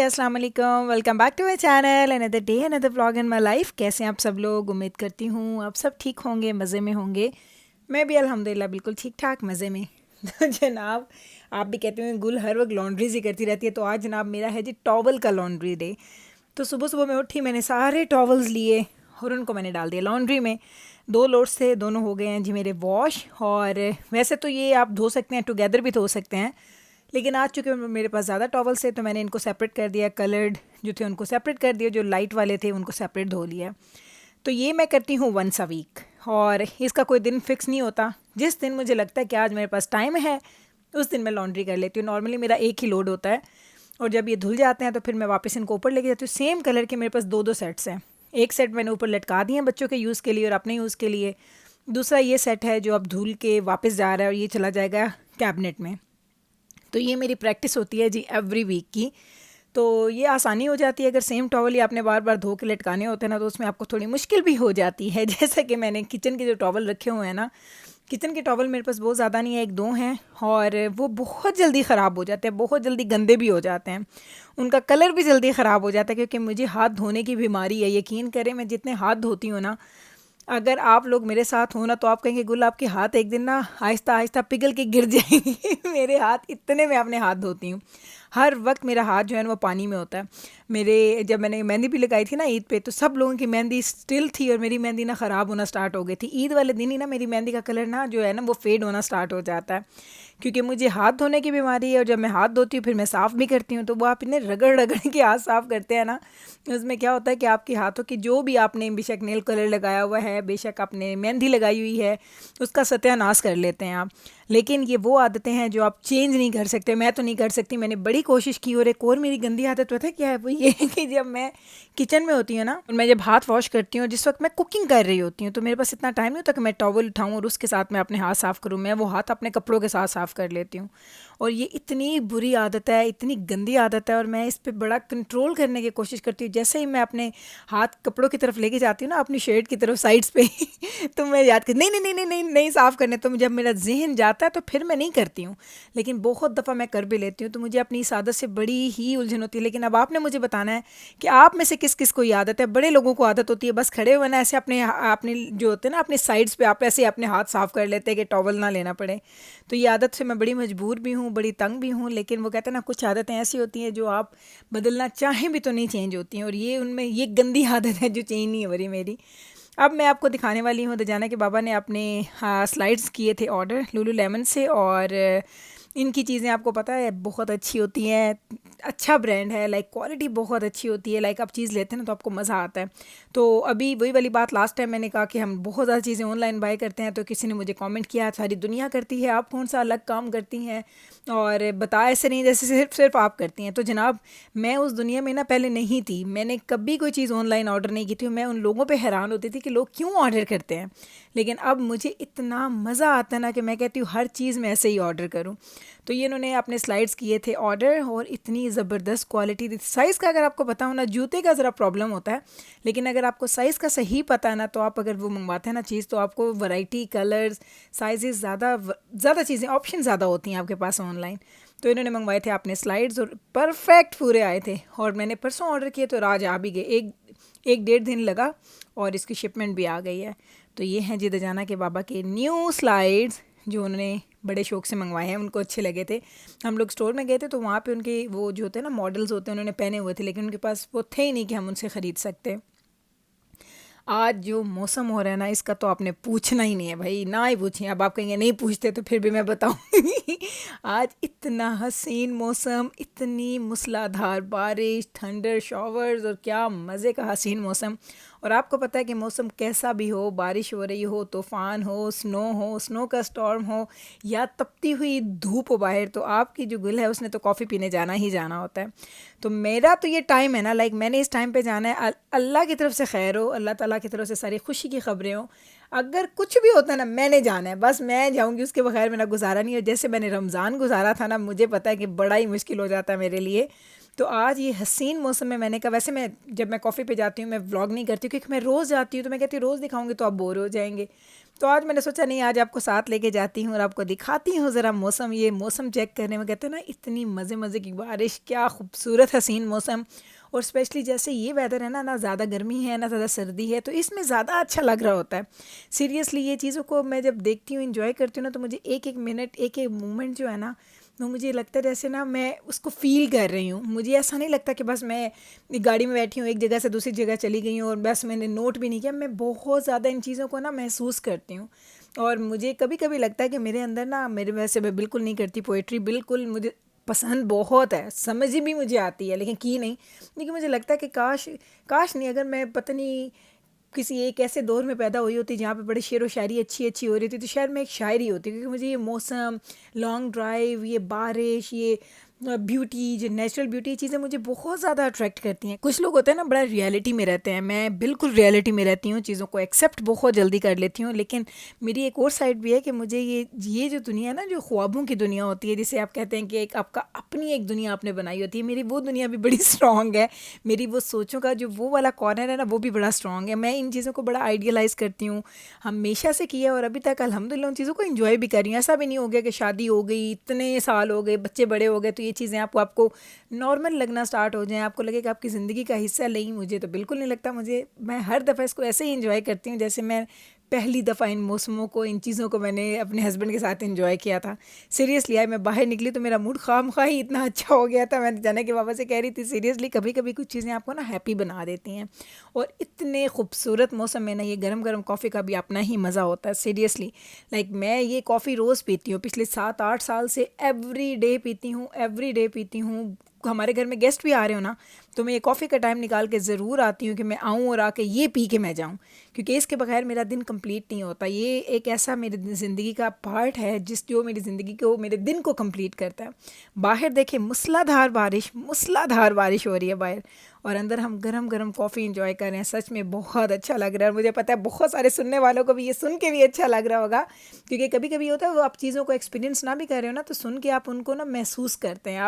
अस्सलाम वालेकुम, welcome back to my channel, another day another vlog in my life. कैसे हैं आप सब लोग? उम्मीद करती हूँ आप सब ठीक होंगे, मज़े में होंगे। मैं भी अल्हम्दुलिल्लाह बिल्कुल ठीक ठाक मज़े में। तो जनाब, आप भी कहते हैं गुल हर वक्त लॉन्ड्रीज ही करती रहती है, तो आज जनाब मेरा है जी टॉवल का लॉन्ड्री डे। तो सुबह सुबह मैं उठी, मैंने सारे टॉवल्स लिए और उनको मैंने डाल दिया लॉन्ड्री में। 2 लोड्स थे, दोनों हो गए हैं जी मेरे वॉश। और वैसे तो ये आप धो सकते हैं, टुगेदर भी धो सकते हैं, लेकिन आज चूँकि मेरे पास ज़्यादा टॉवल्स थे तो मैंने इनको सेपरेट कर दिया। कलर्ड जो थे उनको सेपरेट कर दिया, जो लाइट वाले थे उनको सेपरेट धो लिया। तो ये मैं करती हूँ वंस अ वीक, और इसका कोई दिन फिक्स नहीं होता। जिस दिन मुझे लगता है कि आज मेरे पास टाइम है उस दिन मैं लॉन्ड्री कर लेती हूँ। नॉर्मली मेरा एक ही लोड होता है, और जब ये धुल जाते हैं तो फिर मैं वापस इनको ऊपर लेके जाती हूँ। सेम कलर के मेरे पास 2 सेट्स हैं। एक सेट मैंने ऊपर लटका दिए हैं बच्चों के यूज़ के लिए और अपने यूज़ के लिए। दूसरा ये सेट है जो अब धुल के वापस जा रहा है और ये चला जाएगा कैबिनेट में। तो ये मेरी प्रैक्टिस होती है जी एवरी वीक की। तो ये आसानी हो जाती है। अगर सेम टॉवल ही आपने बार बार धो के लटकाने होते हैं ना, तो उसमें आपको थोड़ी मुश्किल भी हो जाती है। जैसा कि मैंने किचन के जो टॉवल रखे हुए हैं ना, किचन के टॉवल मेरे पास बहुत ज़्यादा नहीं है, 1-2 हैं, और वो बहुत जल्दी ख़राब हो जाते हैं, बहुत जल्दी गंदे भी हो जाते हैं। उनका कलर भी जल्दी ख़राब हो जाता है, क्योंकि मुझे हाथ धोने की बीमारी है। यकीन करें, मैं जितने हाथ धोती हूँ ना, अगर आप लोग मेरे साथ हो ना, तो आप कहेंगे गुल आपके हाथ एक दिन ना आहिस्ता आहिस्ता पिघल के गिर जाएंगे। मेरे हाथ इतने, मैं अपने हाथ धोती हूँ। हर वक्त मेरा हाथ जो है ना वो पानी में होता है। मेरे जब मैंने मेहंदी भी लगाई थी ना ईद पे, तो सब लोगों की मेहंदी स्टिल थी और मेरी मेहंदी ना ख़राब होना स्टार्ट हो गई थी। ईद वाले दिन ही ना मेरी मेहंदी का कलर ना जो है ना वो फेड होना स्टार्ट हो जाता है, क्योंकि मुझे हाथ धोने की बीमारी है। और जब मैं हाथ धोती हूँ फिर मैं साफ़ भी करती हूँ, तो वो आप इतने रगड़ रगड़ के हाथ साफ़ करते हैं ना, उसमें क्या होता है कि आपके हाथों की जो भी आपने बेशक नेल कलर लगाया हुआ है, बेशक आपने मेहंदी लगाई हुई है, उसका सत्यानाश कर लेते हैं आप। लेकिन ये वो आदतें हैं जो आप चेंज नहीं कर सकते। मैं तो नहीं कर सकती, मैंने बड़ी कोशिश की। और एक और मेरी गंदी आदत पता है क्या है? वो ये है कि जब मैं किचन में होती हूँ ना, और मैं जब हाथ वॉश करती हूँ, जिस वक्त मैं कुकिंग कर रही होती हूँ, तो मेरे पास इतना टाइम नहीं होता कि मैं टॉवल उठाऊँ और उसके साथ मैं अपने हाथ साफ़ करूँ। मैं वो हाथ अपने कपड़ों के साथ साफ़ कर लेती हूँ। और ये इतनी बुरी आदत है, इतनी गंदी आदत है, और मैं इस पे बड़ा कंट्रोल करने की कोशिश करती हूँ। जैसे ही मैं अपने हाथ कपड़ों की तरफ लेके जाती हूँ ना, अपनी शर्ट की तरफ साइड्स पे, तो मैं याद कर नहीं नहीं नहीं नहीं नहीं नहीं साफ़ करने। तो जब मेरा जहन जाता है तो फिर मैं नहीं करती हूँ, लेकिन बहुत दफ़ा मैं कर भी लेती हूँ। तो मुझे अपनी इस आदत से बड़ी ही उलझन होती है। लेकिन अब आपने मुझे बताना है कि आप में से किस किस को ये आदत है। बड़े लोगों को आदत होती है बस खड़े हुए ना ऐसे अपने अपने जो होते हैं ना अपने साइड्स पे, आप ऐसे अपने हाथ साफ़ कर लेते हैं कि टॉवल ना लेना पड़े। तो ये आदत से मैं बड़ी मजबूर भी हूँ, बड़ी तंग भी हूँ। लेकिन वो कहते हैं ना, कुछ आदतें ऐसी होती हैं जो आप बदलना चाहें भी तो नहीं चेंज होती हैं, और ये उनमें ये गंदी आदत है जो चेंज नहीं हो रही मेरी। अब मैं आपको दिखाने वाली हूँ दजाना के बाबा ने अपने स्लाइड्स किए थे ऑर्डर लुलू लेमन से, और इनकी चीज़ें आपको पता है बहुत अच्छी होती हैं। अच्छा ब्रांड है, लाइक क्वालिटी बहुत अच्छी होती है। लाइक आप चीज़ लेते हैं ना तो आपको मज़ा आता है। तो अभी वही वाली बात, लास्ट टाइम मैंने कहा कि हम बहुत ज़्यादा चीज़ें ऑनलाइन बाय करते हैं, तो किसी ने मुझे कमेंट किया सारी दुनिया करती है, आप कौन सा अलग काम करती हैं, और बता ऐसे नहीं जैसे सिर्फ सिर्फ आप करती हैं। तो जनाब, मैं उस दुनिया में ना पहले नहीं थी, मैंने कभी कोई चीज़ ऑनलाइन ऑर्डर नहीं की थी। मैं उन लोगों पे हैरान होती थी कि लोग क्यों ऑर्डर करते हैं। लेकिन अब मुझे इतना मज़ा आता है ना कि मैं कहती हूँ हर चीज़ मैं ऐसे ही ऑर्डर करूँ। तो ये इन्होंने अपने स्लाइड्स किए थे ऑर्डर, और इतनी ज़बरदस्त क्वालिटी थी। साइज़ का अगर आपको पता हो ना, जूते का ज़रा प्रॉब्लम होता है, लेकिन अगर आपको साइज़ का सही पता है ना, तो आप अगर वो मंगवाते हैं ना चीज़, तो आपको वैरायटी, कलर्स, साइजेस ज़्यादा चीज़ें, ऑप्शन ज़्यादा होती हैं आपके पास ऑनलाइन। तो इन्होंने मंगवाए थे आपने स्लाइड्स, और परफेक्ट पूरे आए थे। और मैंने परसों ऑर्डर किए तो आज आ भी गए। एक 1.5 दिन लगा और इसकी शिपमेंट भी आ गई है। तो ये हैं जी दजाना के बाबा के न्यू स्लाइड्स, जो उन्होंने बड़े शौक से मंगवाए हैं। उनको अच्छे लगे थे। हम लोग स्टोर में गए थे तो वहाँ पे उनके वो जो होते हैं ना मॉडल्स होते हैं, उन्होंने पहने हुए थे, लेकिन उनके पास वो थे ही नहीं कि हम उनसे ख़रीद सकते। आज जो मौसम हो रहा है ना, इसका तो आपने पूछना ही नहीं है भाई, ना ही पूछिए। अब आप कहेंगे नहीं पूछते, तो फिर भी मैं बताऊंगी। आज इतना हसीन मौसम, इतनी मूसलाधार बारिश, थंडर शॉवर्स, और क्या मज़े का हसीन मौसम। और आपको पता है कि मौसम कैसा भी हो, बारिश हो रही हो, तूफ़ान हो, स्नो का स्टॉर्म हो, या तपती हुई धूप हो बाहर, तो आपकी जो गुल है उसने तो कॉफ़ी पीने जाना ही जाना होता है। तो मेरा तो ये टाइम है ना, लाइक मैंने इस टाइम पे जाना है। अल्लाह की तरफ से खैर हो, अल्लाह ताला की तरफ से सारी खुशी की खबरें हो, अगर कुछ भी होता है ना, मैंने जाना है, बस मैं जाऊंगी, उसके बगैर मेरा गुजारा नहीं। और जैसे मैंने रमज़ान गुजारा था ना, मुझे पता है कि बड़ा ही मुश्किल हो जाता है मेरे लिए। तो आज ये हसीन मौसम में मैंने कहा, वैसे मैं जब मैं कॉफ़ी पे जाती हूँ मैं व्लॉग नहीं करती हूँ क्योंकि मैं रोज़ जाती हूँ, तो मैं कहती हूँ रोज़ दिखाऊंगी तो आप बोर हो जाएंगे। तो आज मैंने सोचा नहीं, आज आपको साथ लेके जाती हूँ और आपको दिखाती हूँ ज़रा मौसम। ये मौसम चेक करने में कहते हैं ना, इतनी मज़े मज़े की बारिश, क्या खूबसूरत हसीन मौसम। और स्पेशली जैसे ये वेदर है ना, ना ज़्यादा गर्मी है ना ज़्यादा सर्दी है, तो इसमें ज़्यादा अच्छा लग रहा होता है। सीरियसली ये चीज़ों को मैं जब देखती हूँ, इंजॉय करती हूँ ना, तो मुझे एक एक मिनट, एक एक मोमेंट जो है ना, तो मुझे लगता है जैसे ना मैं उसको फ़ील कर रही हूँ। मुझे ऐसा नहीं लगता कि बस मैं एक गाड़ी में बैठी हूँ, एक जगह से दूसरी जगह चली गई हूँ और बस मैंने नोट भी नहीं किया। मैं बहुत ज़्यादा इन चीज़ों को ना महसूस करती हूँ। और मुझे कभी कभी लगता है कि मेरे अंदर ना, मेरे वैसे मैं बिल्कुल नहीं करती पोइट्री, बिल्कुल मुझे पसंद बहुत है, समझ भी मुझे आती है, लेकिन की नहीं। लेकिन मुझे लगता है कि काश, काश नहीं, अगर मैं पता नहीं किसी एक ऐसे दौर में पैदा हुई होती जहाँ पे बड़े शेर व शायरी अच्छी अच्छी हो रही थी, तो शायद मैं एक शायर ही होती। क्योंकि मुझे ये मौसम, लॉन्ग ड्राइव, ये बारिश, ये ब्यूटी, जो नेचुरल ब्यूटी, ये चीज़ें मुझे बहुत ज़्यादा अट्रैक्ट करती हैं। कुछ लोग होते हैं ना बड़ा रियलिटी में रहते हैं, मैं बिल्कुल रियलिटी में रहती हूँ, चीज़ों को एक्सेप्ट बहुत जल्दी कर लेती हूँ। लेकिन मेरी एक और साइड भी है कि मुझे ये जो दुनिया है ना, जो ख्वाबों की दुनिया होती है, जिसे आप कहते हैं कि एक आपका अपनी एक दुनिया आपने बनाई होती है, मेरी वो दुनिया भी बड़ी स्ट्रॉन्ग है। मेरी वो सोचों का जो वो वाला कॉर्नर है ना, वो भी बड़ा स्ट्रॉन्ग है। मैं इन चीज़ों को बड़ा आइडियलाइज़ करती हूँ, हमेशा से किया, और अभी तक अल्हम्दुलिल्लाह उन चीज़ों को एंजॉय भी कर रही हूँ। ऐसा भी नहीं हो गया कि शादी हो गई, इतने साल हो गए, बच्चे बड़े हो गए, तो ये चीज़ें आपको नॉर्मल लगना स्टार्ट हो जाएँ, आपको लगे कि आपकी ज़िंदगी का हिस्सा। नहीं, मुझे तो बिल्कुल नहीं लगता। मैं हर दफ़ा इसको ऐसे ही एंजॉय करती हूँ जैसे मैं पहली दफ़ा इन मौसमों को, इन चीज़ों को मैंने अपने हस्बैंड के साथ एंजॉय किया था। सीरियसली यार, मैं बाहर निकली तो मेरा मूड खामखा ही इतना अच्छा हो गया था। मैं जाने के बाबा से कह रही थी, सीरियसली कभी कभी कुछ चीज़ें आपको ना हैप्पी बना देती हैं। और इतने खूबसूरत मौसम में ना, ये गरम गरम कॉफ़ी का भी अपना ही मज़ा होता है। सीरियसली लाइक मैं ये कॉफ़ी रोज़ पीती हूँ, पिछले 7-8 साल से एवरी डे पीती हूँ, एवरी डे पीती हूँ। हमारे घर में गेस्ट भी आ रहे हो ना, तो मैं ये कॉफ़ी का टाइम निकाल के ज़रूर आती हूँ कि मैं आऊँ और आके ये पी के मैं जाऊँ, क्योंकि इसके बगैर मेरा दिन कंप्लीट नहीं होता। ये एक ऐसा मेरी ज़िंदगी का पार्ट है जो मेरी ज़िंदगी को, मेरे दिन को कंप्लीट करता है। बाहर देखें, मूसलाधार बारिश हो रही है बाहर, और अंदर हम गरम गरम कॉफ़ी इंजॉय कर रहे हैं। सच में बहुत अच्छा लग रहा है, और मुझे पता है बहुत सारे सुनने वालों को भी ये सुन के भी अच्छा लग रहा होगा। क्योंकि कभी कभी होता है, वो आप चीज़ों को एक्सपीरियंस ना भी कर रहे हो ना, तो सुन के आप उनको ना महसूस करते हैं,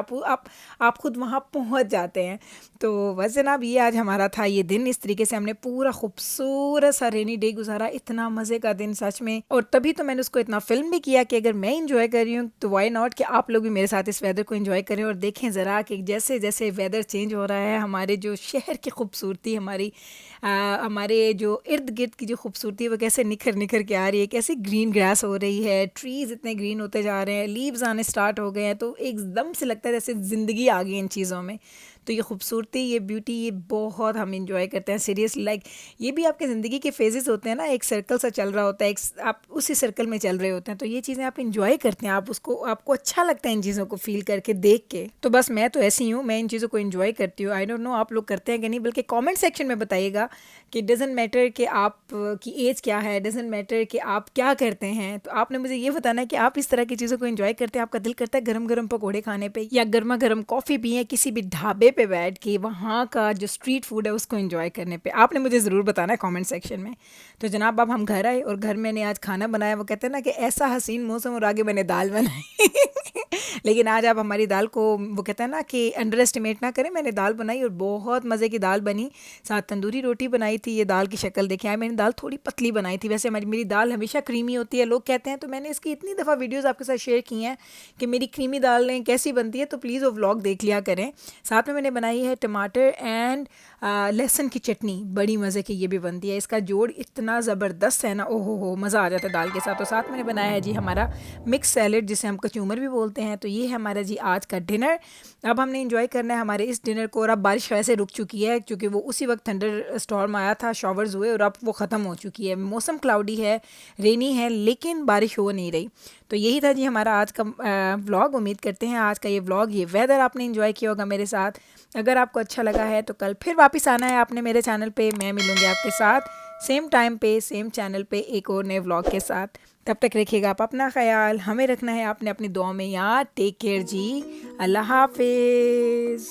आप खुद वहाँ पहुँच जाते हैं। तो बस जनाब, ये आज हमारा था ये दिन। इस तरीके से हमने पूरा खूबसूरत सा रेनी डे गुजारा, इतना मज़े का दिन सच में। और तभी तो मैंने उसको इतना फिल्म भी किया कि अगर मैं इंजॉय कर रही हूँ तो वाई नॉट कि आप लोग भी मेरे साथ इस वेदर को इंजॉय करें। और देखें ज़रा कि जैसे जैसे वेदर चेंज हो रहा है, हमारे जो शहर की खूबसूरती, हमारे जो इर्द गिर्द की जो खूबसूरती है, वो कैसे निखर निखर के आ रही है, कैसे ग्रीन ग्रास हो रही है, ट्रीज़ इतने ग्रीन होते जा रहे हैं, लीव्स आने स्टार्ट हो गए हैं, तो एकदम से लगता है जैसे ज़िंदगी आ गई इन चीज़ों में। तो ये खूबसूरती, ये ब्यूटी, ये बहुत हम इंजॉय करते हैं सीरियसली। लाइक ये भी आपकी ज़िंदगी के फेजेस होते हैं ना, एक सर्कल सा चल रहा होता है, आप उसी सर्कल में चल रहे होते हैं, तो ये चीज़ें आप इंजॉय करते हैं, आपको अच्छा लगता है इन चीज़ों को फील करके, देख के। तो बस मैं तो ऐसी हूँ, मैं इन चीज़ों को इंजॉय करती हूँ। आई डोंट नो आप लोग करते हैं कि नहीं, बल्कि कॉमेंट सेक्शन में बताइएगा कि डजेंट मैटर कि आप की एज क्या है, डजेंट मैटर कि आप क्या करते हैं, तो आपने मुझे ये बताना है कि आप इस तरह की चीज़ों को इंजॉय करते हैं। आपका दिल करता है गरम गरम पकौड़े खाने पे, या गर्मा गर्म कॉफ़ी पिए किसी भी ढाबे पे बैठ के, वहाँ का जो स्ट्रीट फूड है उसको एंजॉय करने पे, आपने मुझे ज़रूर बताना है कमेंट सेक्शन में। तो जनाब, अब हम घर आए और घर मैंने आज खाना बनाया। वो कहते हैं ना कि ऐसा हसीन मौसम, और आगे मैंने दाल बनाई लेकिन आज आप हमारी दाल को, वो कहते हैं ना कि अंडर एस्टिमेट ना करें, मैंने दाल बनाई और बहुत मज़े की दाल बनी। साथ तंदूरी रोटी बनाई थी। ये दाल की शक्ल देखिए, मैंने दाल थोड़ी पतली बनाई थी। वैसे मेरी दाल हमेशा क्रीमी होती है, लोग कहते हैं, तो मैंने इसकी इतनी दफ़ा वीडियोस आपके साथ शेयर की हैं कि मेरी क्रीमी दालें कैसी बनती है, तो प्लीज़ वो व्लॉग देख लिया करें। साथ में मैंने बनाई है टमाटर एंड लहसुन की चटनी, बड़ी मज़े की ये भी बनती है। इसका जोड़ इतना ज़बरदस्त है ना, ओहो हो, मज़ा आ जाता है दाल के साथ। तो साथ मैंने बनाया है जी हमारा मिक्स सैलेड, जिसे हम कचूमर भी बोलते हैं। तो ये है हमारा जी आज का डिनर। अब हमने इंजॉय करना है हमारे इस डिनर को। और अब बारिश वैसे रुक चुकी है, क्योंकि वो उसी वक्त थंडर स्टॉर्म आया था, शॉवर्स हुए, और अब वो ख़त्म हो चुकी है। मौसम क्लाउडी है, रेनी है, लेकिन बारिश हो नहीं रही। तो यही था जी हमारा आज का व्लॉग। उम्मीद करते हैं आज का ये व्लॉग, ये वेदर आपने इंजॉय किया होगा मेरे साथ। अगर आपको अच्छा लगा है तो कल फिर वापस आना है आपने मेरे चैनल पे। मैं मिलूँगी आपके साथ सेम टाइम पे, सेम चैनल पे, एक और नए व्लॉग के साथ। तब तक रखिएगा आप अपना ख्याल, हमें रखना है आपने अपनी दुआ में याद। टेक केयर जी, अल्लाह हाफिज़।